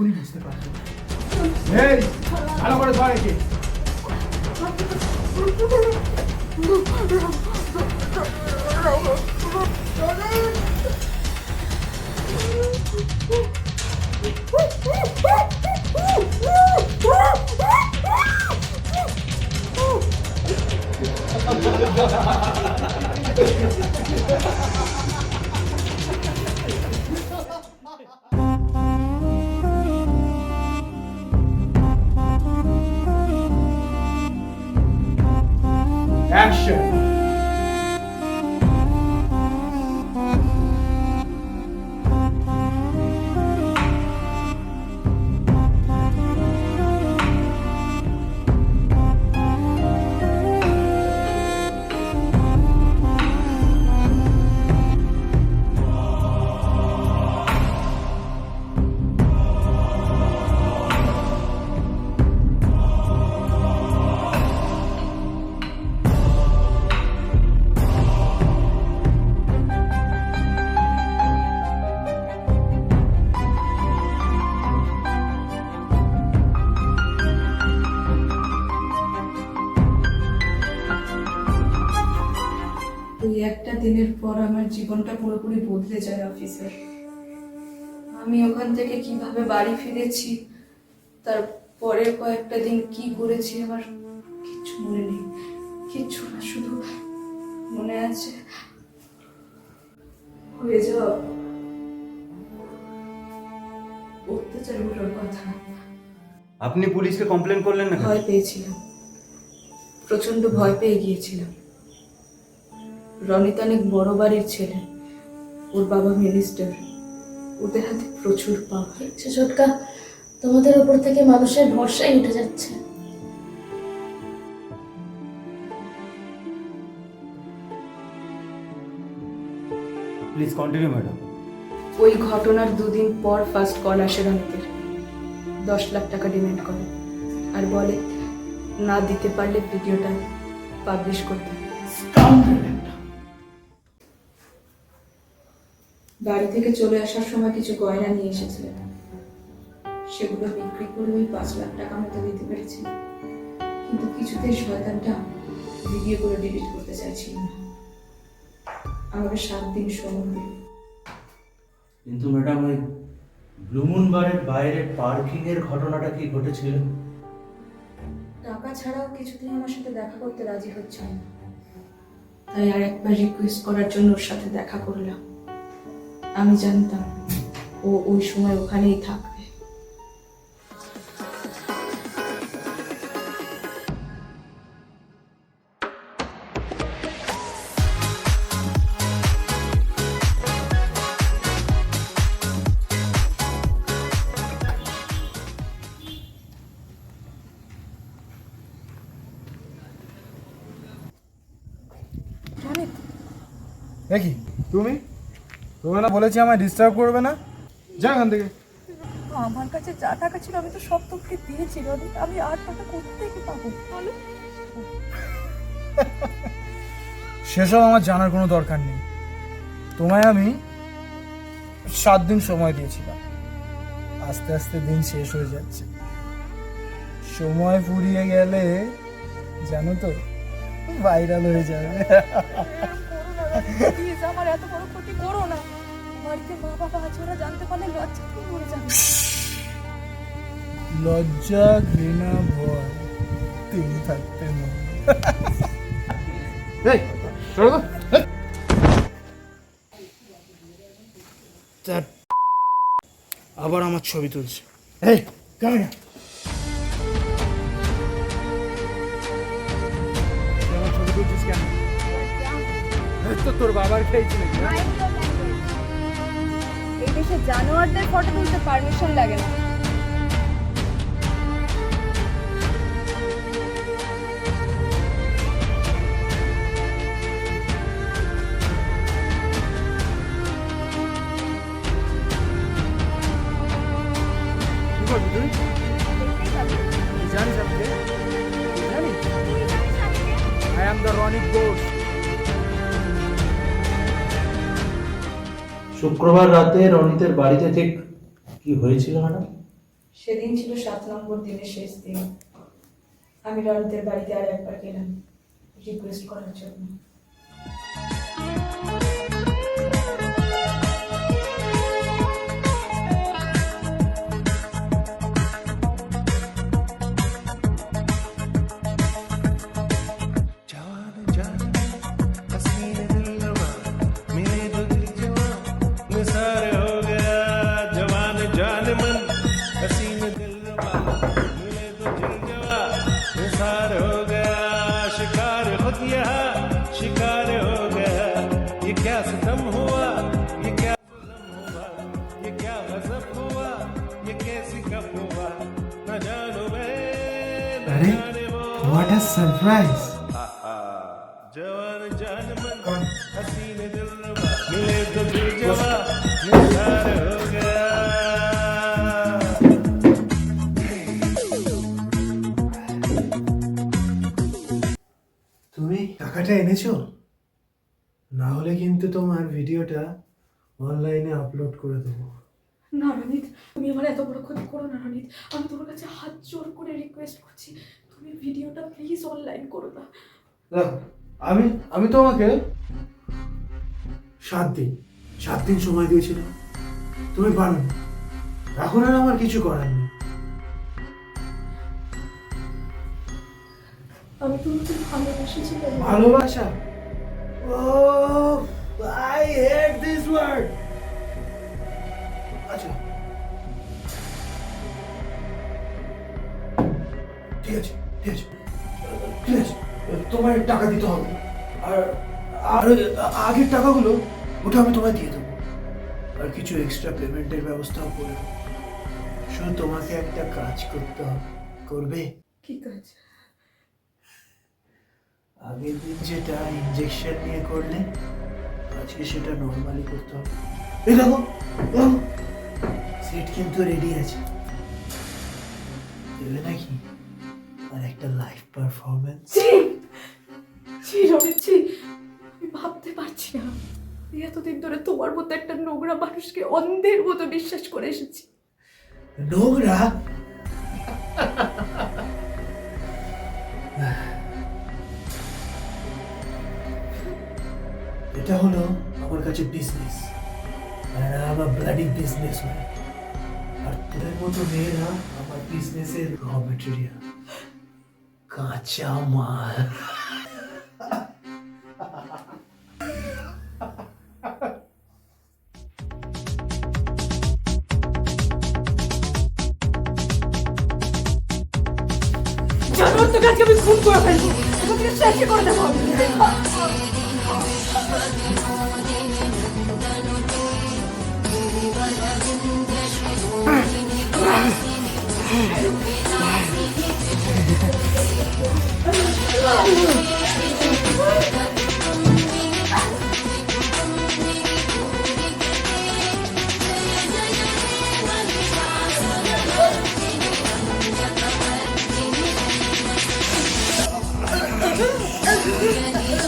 এক্ষুনি বুঝতে পারছো। এই ভালো করে ধর একে। Action! ওই একটা দিনের পর আমার জীবনটা পুরোপুরি বদলে যায় অফিসের। আমি ওখান থেকে কিভাবে বাড়ি ফিরেছি, তার পরের কয়েকটা দিন কি করেছি আমার কিচ্ছু মনে নেই, কিচ্ছু না। শুধু মনে আছে হয়ে যাওয়া অত্যাচারগুলোর কথা। আপনি পুলিশকে কমপ্লেন করলেন না? ভয় পেয়েছিলাম, প্রচন্ড ভয় পেয়ে গিয়েছিলাম। রনিত অনেক বড় বাড়ির ছেলে, ওর বাবা মিনিস্টার, ওদের হাতে প্রচুর পাওয়ার। ছোটকা, তোমাদের উপর থেকে মানুষের ভরসাই উঠে যাচ্ছে। Please continue madam. ওই ঘটনার দুদিন পর ফার্স্ট কল আসে রনিতের। 10 লাখ টাকা ডিমান্ড করে আর বলে না দিতে পারলে ভিডিওটা পাবলিশ করতে। বাড়ি থেকে চলে আসার সময় কিছু গয়না নিয়ে এসেছিলেন, সেগুলো বিক্রি করে ওই 5 লাখ টাকা মতো দিতে পেরেছি। কিন্তু কিছুতেই শয়তানটা ভিডিওগুলো ডিলিট করতে চাইছিল না। আমাকে 7 দিন সময় দিল। কিন্তু ম্যাডাম, ওই ব্লুমুন বারের বাইরে পার্কিং এর ঘটনাটা কি ঘটেছিল? টাকা ছাড়াও কিছুদিন আমার সাথে দেখা করতে রাজি হচ্ছে না, তাই আর একবার রিকোয়েস্ট করার জন্য ওর সাথে দেখা করলাম। আমি জানতাম ও ওই সময় ওখানেই থাকবে। দেখি তুমি না বলেছি আমায় ডিস্টার্ব করবে না, যা এখান থেকে। আমার কাছে যা টাকা ছিল আমি তো সব তোকে দিয়েছি রনিত, আমি আর টাকা কোথা থেকে পাবো বলো? সেসব আমার জানার কোনো দরকার নেই। তোমায় আমি 7 দিন সময় দিয়েছিলাম, আস্তে আস্তে দিন শেষ হয়ে যাচ্ছে। সময় ফুরিয়ে গেলে জানো তো ভাইরাল হয়ে যাবে। প্লিজ আমার এত বড় ক্ষতি করো না। বাড়িতে মা বাবা আছে, ওরা জানতে পারলে লজ্জা থেকে মরে যাবে। লজ্জা, ঘৃণা, ভয় 3 থাকতে নয়। আবার আমার ছবি তুলছে। এই ক্যামেরা, আমার ছবি তুলছিস কেন? তো তোর বাবার খেয়েছি নাকি? এই দেশে জানোয়ারদের ফটো তুলতে পারমিশন লাগে না। কি করবি তুই? জানিস আমি কে? জানিস? I am the Ronit Ghosh. শুক্রবার রাতে রনিতের বাড়িতে ঠিক কি হয়েছিল ম্যাডাম? সেদিন ছিল 7 নম্বর দিনের শেষ দিন। আমি রনিতের বাড়িতে আর একবার গেলাম রিকোয়েস্ট করার জন্য। जवान जान हसीन दिलवा मेरे जो दिल जवा निसार हो गया जवान जान मन हसीन दिलवा मेरे जो दिल जवा निसार हो गया शिकार खुद यहाँ शिकार हो गया ये क्या सितम हुआ ये क्या जुल्म हुआ ये क्या गजब हुआ ये कैसी कब हुआ न जानू मैं न अरे, जाने वो व्हाट अ सरप्राइज। जवान जान मन हसीन दिलवा मिले तो दिल जवा निसार हो गया তুমি টাকাটা এনেছো? না হলে কিন্তু তোমার ভিডিওটা অনলাইনে আপলোড করে দেবো। না রনিত, তুমি আমার এত বড় ক্ষতি করো না রনিত। আমি তোমার কাছে হাত জোর করে রিকোয়েস্ট করছি, তুমি ভিডিওটা প্লিজ অনলাইন করো না। দেখো, আমি তোমাকে 7 দিন সময় দিয়েছিলাম, তুমি পারো। এখন আর আমার কিছু করার নেই। আমি তোমাকে ভালোবাসেছিলাম। ভালোবাসা? ও আই হেট দিস ওয়ার্ড। আচ্ছা ঠিক আছে ঠিক আছে ঠিক আছে, তোমার টাকা দিতে হবে। আর আর আগের টাকাগুলো ওটা আমি তোমায় দিয়ে দেবো, আর কিছু এক্সট্রা পেমেন্টের ব্যবস্থাও করে দেবো। শুধু তোমাকে একটা কাজ করতে হবে, করবে? কি কাজ? আগের দিন যেটা ইনজেকশন নিয়ে করলে আজকে সেটা নর্মালি করতে হবে। এই দেখো সেট কিন্তু রেডি আছে, দেবে নাকি? আর একটা লাইভ পারফরমেন্স। রনিত, আমি ভাবতে পারছি না, আমি এতদিন ধরে তোমার মতো একটা নোংরা মানুষকে অন্ধের মতো বিশ্বাস করে এসেছি। নোংরা? এটা হলো আমার কাছে বিজনেস, আর আমার ব্লাডি বিজনেসম্যান। আর তোদের মতো মেয়েরা আমার বিজনেসের র মেটেরিয়াল, কাঁচা মাল। জানোয়ার, তোকে আজকে আমি খুন করে ফেলবো, তোকে শেষ করে দেবো আমি।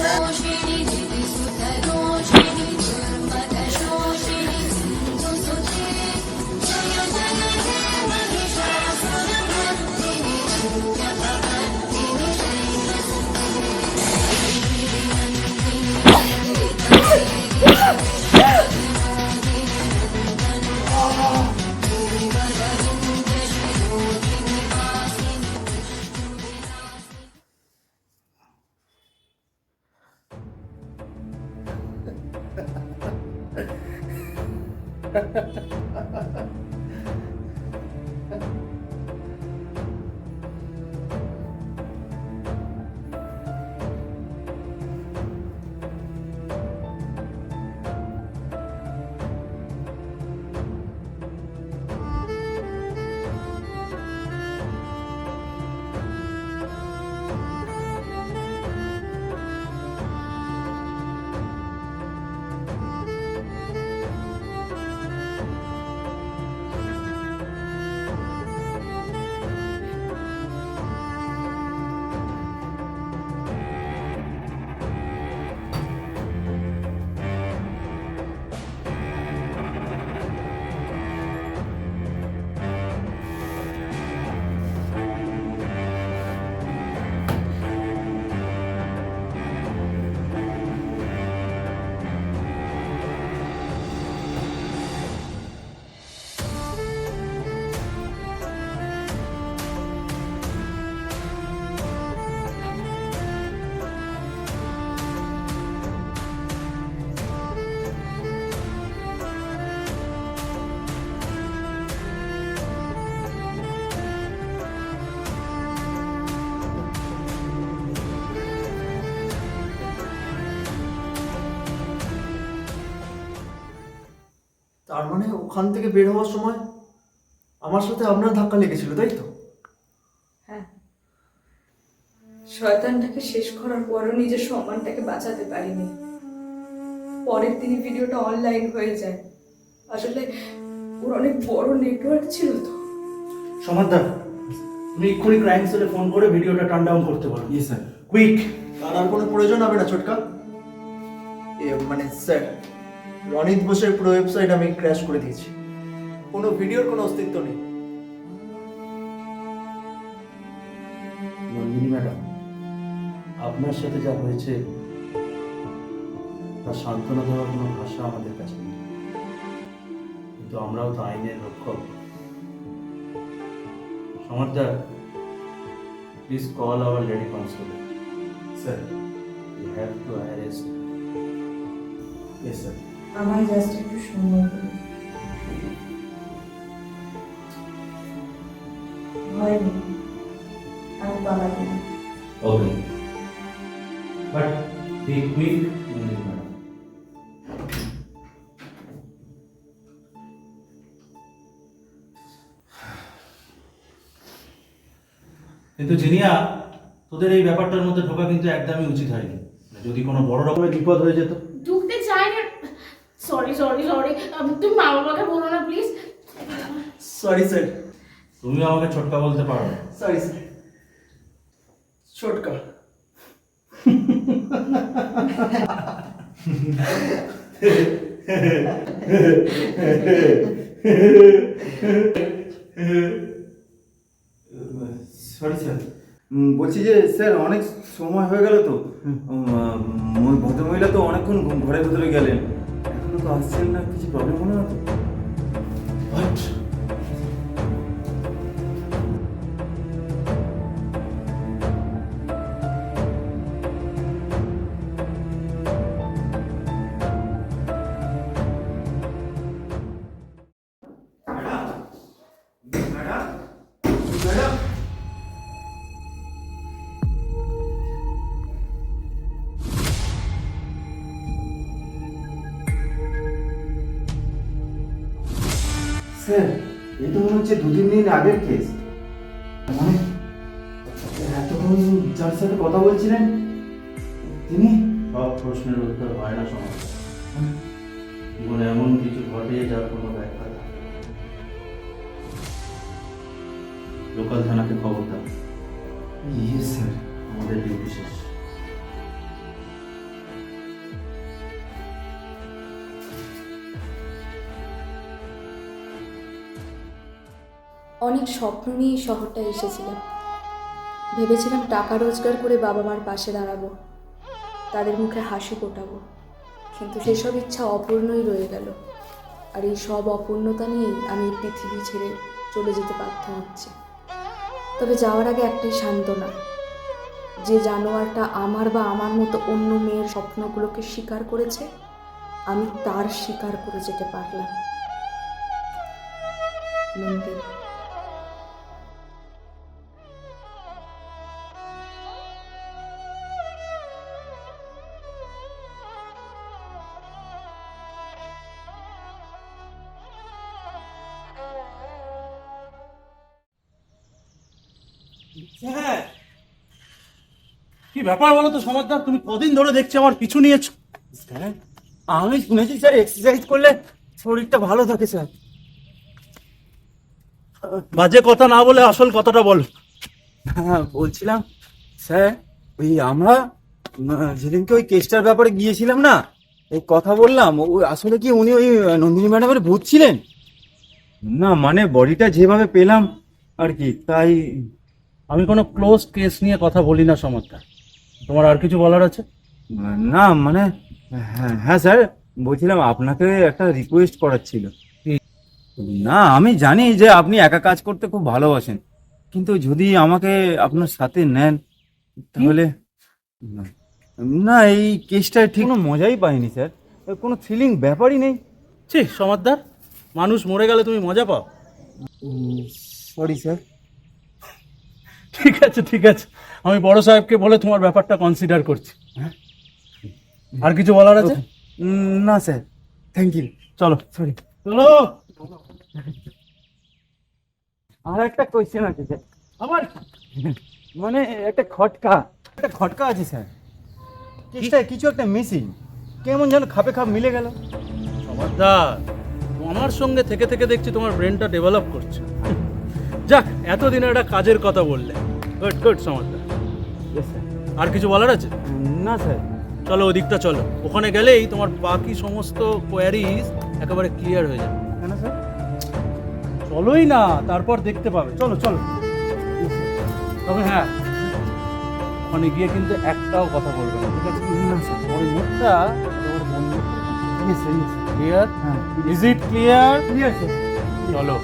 Oh তার মানে ওখান থেকে বের হওয়ার সময় আমার সাথে আপনার ধাক্কা লেগেছিল, তাই তো? হ্যাঁ, শয়তানটাকে শেষ করার পরও নিজের সম্মানটাকে বাঁচাতে পারিনি। পরের দিনই ভিডিওটা অনলাইন হয়ে যায়। আসলে ওর অনেক বড় নেটওয়ার্ক ছিল তো। সমাদদার, তুমি এক্ষুনি ক্রাইম সেলে ফোন করে ভিডিওটা টার্ন ডাউন করতে পারো। ইয়ে স্যার। কুইক। তার আর কোনো প্রয়োজন হবে না ছোটকা। মানে স্যার, রনিত বোসের পুরো ওয়েবসাইট আমি ক্র্যাশ করে দিয়েছি। কোনো ভিডিওর কোনো অস্তিত্ব নেই। নন্দিনী ম্যাডাম, আপনার সাথে যা হয়েছে তা সান্ত্বনা দেওয়ার কোনো ভাষা আমাদের কাছে নেই, কিন্তু আমরাও তো আইনের রক্ষক। Samaddar, please call our lady constable. Sir, you have to arrest. Yes sir. আমায় জাস্ট একটু সময় দিন। ভয় নেই, আমি পালাবো না। Okay, but be quick, Nandini madam. কিন্তু জিনিয়া, তোদের এই ব্যাপারটার মধ্যে ঢোকা কিন্তু একদমই উচিত হয়নি। যদি কোনো বড় রকমের বিপদ হয়ে যেত। ঢুকতে চাই না। সরি সরি সরি, তুমি মা বাবাকে বলো না প্লিজ। Sorry sir. তুমিও আমাকে ছোটকা বলতে পারো। Sorry sir. ছোটকা। সরি স্যার, বলছি যে স্যার অনেক সময় হয়ে গেল তো, ওই ভদ্রমহিলা তো অনেকক্ষণ ঘরের ভেতরে গেলেন, এখনো তো আসছেন না, কিছু প্রবলেম হলো না তো? What? স্যার, এই তো মনে হচ্ছে 2-3 দিন আগের কেস। মানে এতক্ষণ যার সাথে কথা বলছিলেন তিনি? সব প্রশ্নের উত্তর হয় না সমাজ। জীবনে এমন কিছু ঘটে যার কোনো ব্যাখ্যা থাকে না। লোকাল থানাকে খবর দাও। Yes sir. আমাদের ডিউটি শেষ। অনেক স্বপ্ন নিয়ে এই শহরটা এসেছিলাম। ভেবেছিলাম টাকা রোজগার করে বাবা মার পাশে দাঁড়াবো, তাদের মুখে হাসি ফোটাবো, কিন্তু সেসব ইচ্ছা অপূর্ণই রয়ে গেল। আর এই সব অপূর্ণতা নিয়েই আমি এই পৃথিবী ছেড়ে চলে যেতে বাধ্য হচ্ছি। তবে যাওয়ার আগে একটাই সান্ত্বনা, যে জানোয়ারটা আমার বা আমার মতো অন্য মেয়ের স্বপ্নগুলোকে স্বীকার করেছে, আমি তার স্বীকার করে যেতে পারলাম। নন্দিনী। হ্যাঁ, কি ব্যাপার বলো তো সমাজদার, তুমি কদিন ধরে দেখছি আমার পিছু নিয়েছো? স্যার, আমি শুনেছি স্যার এক্সারসাইজ করলে শরীরটা ভালো থাকে স্যার। বাজে কথা না বলে আসল কথাটা বলো। হ্যাঁ, বলছিলাম স্যার, ওই আমরা যেদিনকে ওই কেসটার ব্যাপারে গিয়েছিলাম না, এই কথা বললাম, ওই আসলে কি উনি ওই নন্দিনী ম্যাডামের ভূত ছিলেন? না মানে বডিটা যেভাবে পেলাম আর কি, তাই। আমি কোনো ক্লোজ কেস নিয়ে কথা বলি না সমাজদার। তোমার আর কিছু বলার আছে? না মানে হ্যাঁ হ্যাঁ স্যার, বলছিলাম আপনাকে একটা রিকোয়েস্ট করার ছিল। না আমি জানি যে আপনি একা কাজ করতে খুব ভালোবাসেন, কিন্তু যদি আমাকে আপনার সাথে নেন তাহলে। না এই কেসটা ঠিক কোনো মজাই পাইনি স্যার, কোনো থ্রিলিং ব্যাপারই নেই। ছি সমাজদার, মানুষ মরে গেলে তুমি মজা পাও? Sorry sir. ঠিক আছে ঠিক আছে, আমি বড় সাহেবকে বলে তোমার ব্যাপারটা কনসিডার করছি। হ্যাঁ, আর কিছু বলার আছে? না স্যার, থ্যাংক ইউ। চলো। সরি। চলো। আর একটা কোয়েশ্চেন আছে স্যার। আমার মানে একটা খটকা আছে স্যার। কেসটায় কিছু একটা মিসিং, কেমন যেন খাপে খাপ মিলে গেল। সমাজদার, আমার সঙ্গে থেকে থেকে দেখছি তোমার ব্রেনটা ডেভেলপ করছে। যাক, এতদিন একটা কাজের কথা বললে, good good Samajdar. Yes, sir. আর কিছু বলার আছে? না স্যার। চলো ওদিকটা চলো, ওখানে গেলেই তোমার বাকি সমস্ত কোয়ারিজ একেবারে ক্লিয়ার হয়ে যাবে। কেন স্যার? চলোই না, তারপর দেখতে পাবে। চলো চলো। তবে হ্যাঁ, ওখানে গিয়ে কিন্তু একটাও কথা বলবে না, ঠিক আছে? না স্যার। ওর মুখটা একেবারে বন্ধ করে দাও। Yes, sir, yes, sir. Clear? হ্যাঁ। Is it clear? Clear, sir. চলো।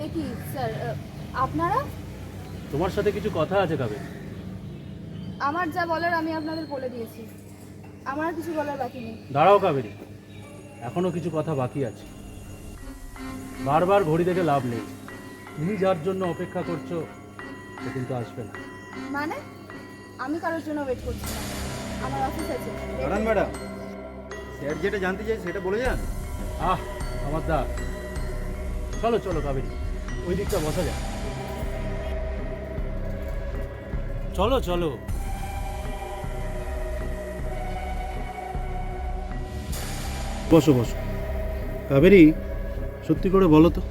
এ কি স্যার, আপনারা? তোমার সাথে কিছু কথা আছে কাবেরী। আমার যা বলার আমি আপনাদের বলে দিয়েছি, আমার আর কিছু বলার বাকি নেই। দাঁড়াও কাবেরী, এখনো কিছু কথা বাকি আছে। বারবার ঘড়ি দেখে লাভ নেই। তুমি যার জন্য অপেক্ষা করছো সে কিন্তু আসবে না। মানে আমি কারোর জন্য ওয়েট করছি না, আমার অফিস আছে। দাঁড়ান ম্যাডাম, স্যার যেটা জানতে চাই সেটা বলে যান। আমার দা, চলো চলো কাবেরী, ওই দিকটা বসা যাক। চলো চলো। বসো বসো। কাবেরী, সত্যি করে বলো তো,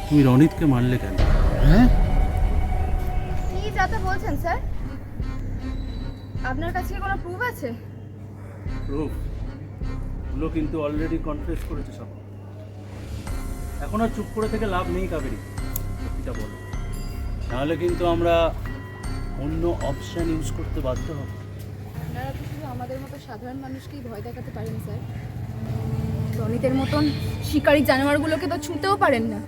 তুমি রনিতকে মারলে কেন? হ্যাঁ? কি যাতে বলছেন স্যার? আপনার কাছে কি কোনো প্রুফ আছে? প্রুফ গুলো কিন্তু অলরেডি কনফেস করেছে সব। এখন আর চুপ করে থেকে লাভ নেই কাবেরী, সত্যিটা বলো, নাহলে কিন্তু আমরা অন্য অপশন ইউজ করতে বাধ্য হব। আপনারা তো শুধু আমাদের মতো সাধারণ মানুষকেই ভয় দেখাতে পারেন স্যার, রনিতের মতন শিকারী জানোয়ারগুলোকে তো ছুঁতেও পারেন না।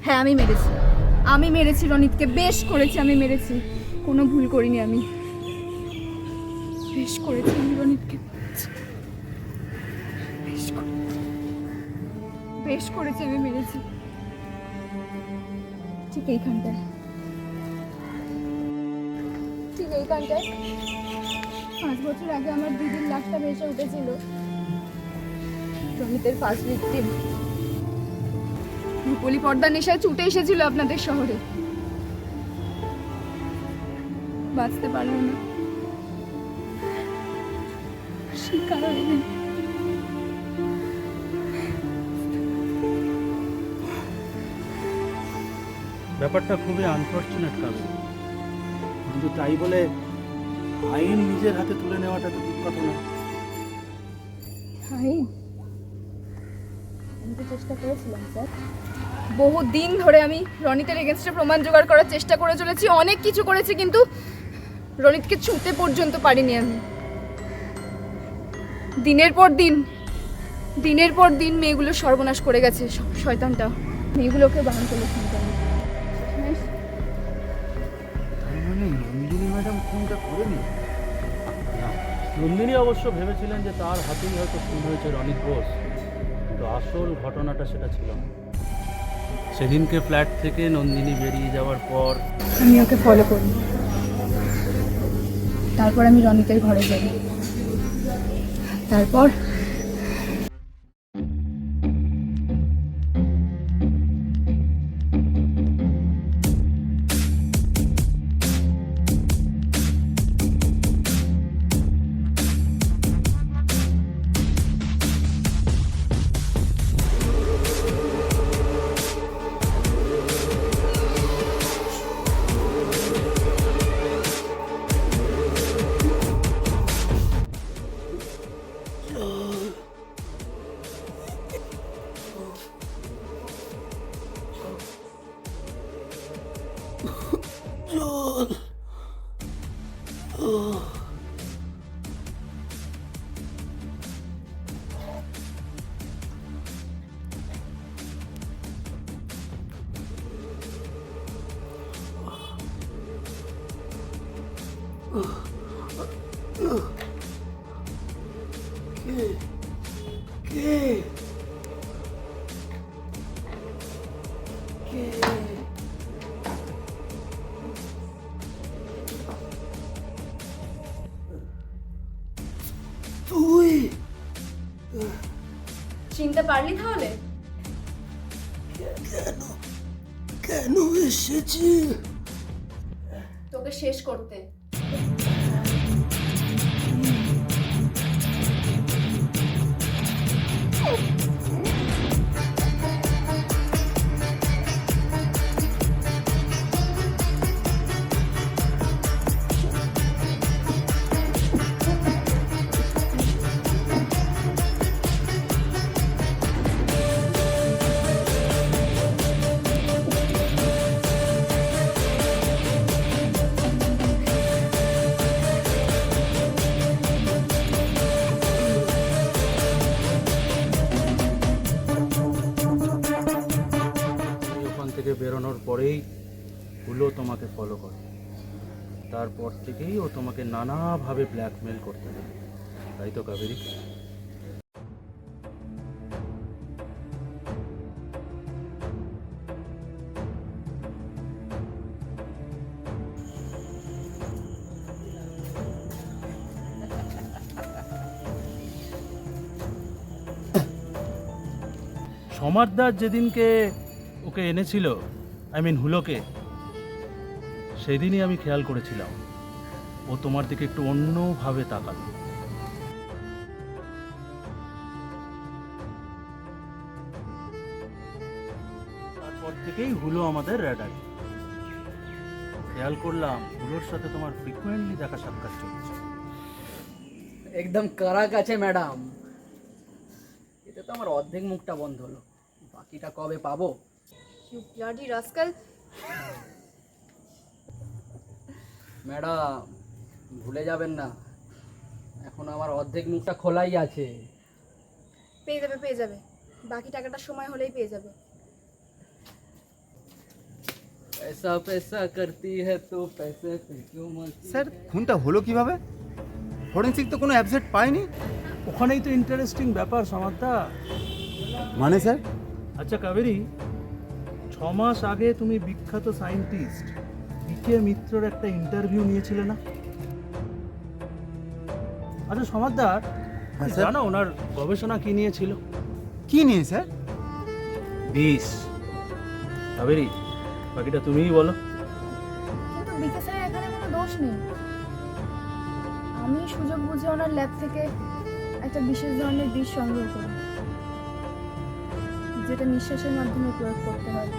হ্যাঁ, আমি মেরেছি রনিতকে, বেশ করেছি, আমি মেরেছি, কোনো ভুল করিনি আমি, বেশ করেছি আমি রনিতকে, বেশ করেছি আমি মেরেছি, ঠিক এইখানটায় 5 বছর আগে আমার দিদির লাশটা ভেসে উঠেছিল, রনিতের ফার্স্ট ভিকটিম। রূপলি পর্দা নেশায় ছুটে এসেছিল আপনাদের শহরে, বাঁচতে পারলো না, শিকার হয়ে গেল। ব্যাপারটা খুবই আনফর্চুনেট কাবেরী, কিন্তু তাই বলে আইন নিজের হাতে তুলে নেওয়াটা তো ঠিক কথা না। আমি তো চেষ্টা করেছিলাম স্যার, বহু দিন ধরে আমি রনিতের এগেনস্টে প্রমাণ জোগাড় করার চেষ্টা করে চলেছি, অনেক কিছু করেছি, কিন্তু রনিতকে ছুঁতে পর্যন্ত পারিনি আমি। দিনের পর দিন মেয়েগুলো সর্বনাশ করে গেছে শয়তানটা, মেয়েগুলোকে বারণ করেছি আমি। তার মানে নন্দিনী ম্যাডাম ফোনটা করেনি? নন্দিনী অবশ্য ভেবেছিলেন যে তার হাতেই হয়তো খুন হয়েছে রনিত বোস, কিন্তু আসল ঘটনাটা সেটা ছিল না। সেদিনকে ফ্ল্যাট থেকে নন্দিনী বেরিয়ে যাওয়ার পর আমি ওকে ফলো করি, তারপর আমি রনিতের ঘরে যাই, তারপর কে কে কে তুই চিনতে পারলি তাহলে? কেন এসেছি? তোকে শেষ করতে। তুমি ওখান থেকে বেরোনোর পরেই হুলো তোমাকে ফলো করে, তারপর থেকেই ও তোমাকে নানাভাবে ব্ল্যাকমেল করতে থাকে, তাই তো কাবেরী? সমারদার যেদিনকে ওকে এনেছিল, হুলোকে, সেদিনই আমি খেয়াল করেছিলাম ও তোমার দিকে একটু অন্যভাবে তাকালো। তারপর থেকেই হুলো আমাদের র্যাডারে। খেয়াল করলাম হুলোর সাথে তোমার ফ্রিকুয়েন্টলি দেখা সাক্ষাৎ চলছে। একদম কারা কাছে ম্যাডাম। এতে তো আমার অর্ধেক মুখটা বন্ধ হলো, বাকিটা কবে পাবো? You bloody rascal. ম্যাডাম ভুলে যাবেন না, এখন আমার অর্ধেক মুখটা খোলাই আছে। পেয়ে যাবে, পেয়ে যাবে, বাকি টাকাটা সময় হলেই পেয়ে যাবে। पैसा पैसा करती है तो पैसे पे क्यों मरती? স্যার খুনটা হলো কিভাবে? ফরেন্সিক তো কোনো অ্যাবসেট পায়নি। ওখানেই তো ইন্টারেস্টিং ব্যাপার সমাদা। মানে স্যার? আচ্ছা কাবেরী, 6 মাস আগে তুমি বিখ্যাত সায়েন্টিস্ট বিকে মিত্রর একটা ইন্টারভিউ নিয়েছিলে না? আচ্ছা সমাদদার, হ্যাঁ, স্যার। জানো ওনার গবেষণা কি নিয়েছিল? কি নিয়ে স্যার? বিষ। কাবেরী, বাকিটা তুমিই বলো। কিন্তু বিকে স্যারের এখানে কোনো দোষ নেই। আমি সুযোগ বুঝে ওনার ল্যাব থেকে একটা বিশেষ ধরনের বিষ সংগ্রহ করি, যেটা নিঃশ্বাসের মাধ্যমে প্রয়োগ করতে হয়।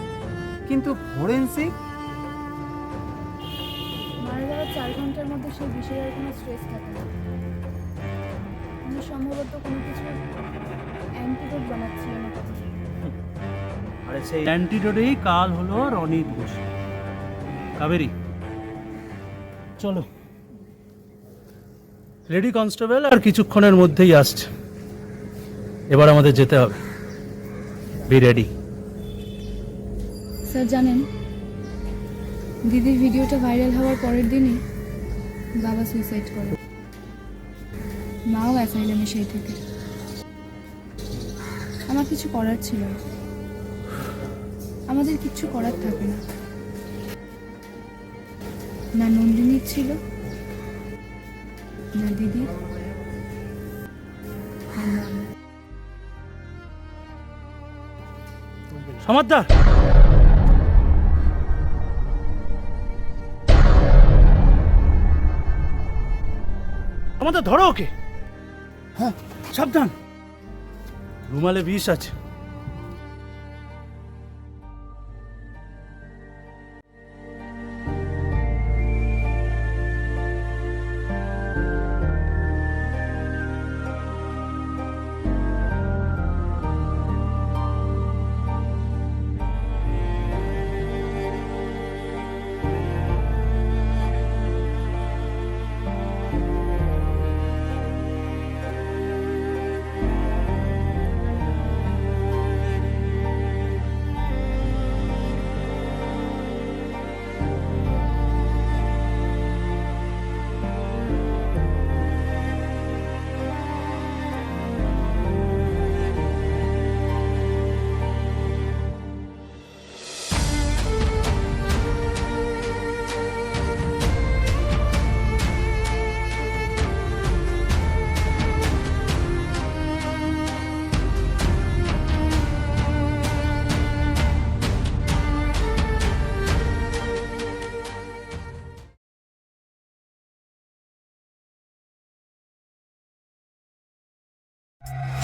কিন্তু ফরেন্সিক? মারা যাওয়ার 4 ঘন্টার মধ্যে সেই বিষয়ের আর কোনো স্ট্রেস থাকে না। উনি সম্ভবত কোনো কিছু অ্যান্টিডোট বানাচ্ছিলেন ওটা দিয়ে। আরে সেই অ্যান্টিডোটেই কাল হলো রনিত ঘোষ। কাবেরী চলো, লেডি কনস্টেবল আর কিছুক্ষণের মধ্যেই আসছে, এবার আমাদের যেতে হবে। B ready. স্যার জানেন, দিদির ভিডিওটা ভাইরাল হওয়ার পরের দিনই বাবা সুইসাইড করে, মাও অ্যাসাইলামে সেই থেকে। আমার কিছু করার ছিল না, আমাদের কিচ্ছু করার থাকে না। না নন্দিনীর ছিল, না দিদির, আর না আমার। সমাদদার, আমাদের ধরো ওকে। হ্যাঁ। সাবধান, রুমালে বিষ আছে।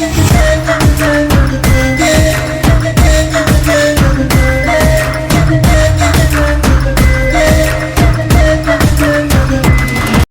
Thank you.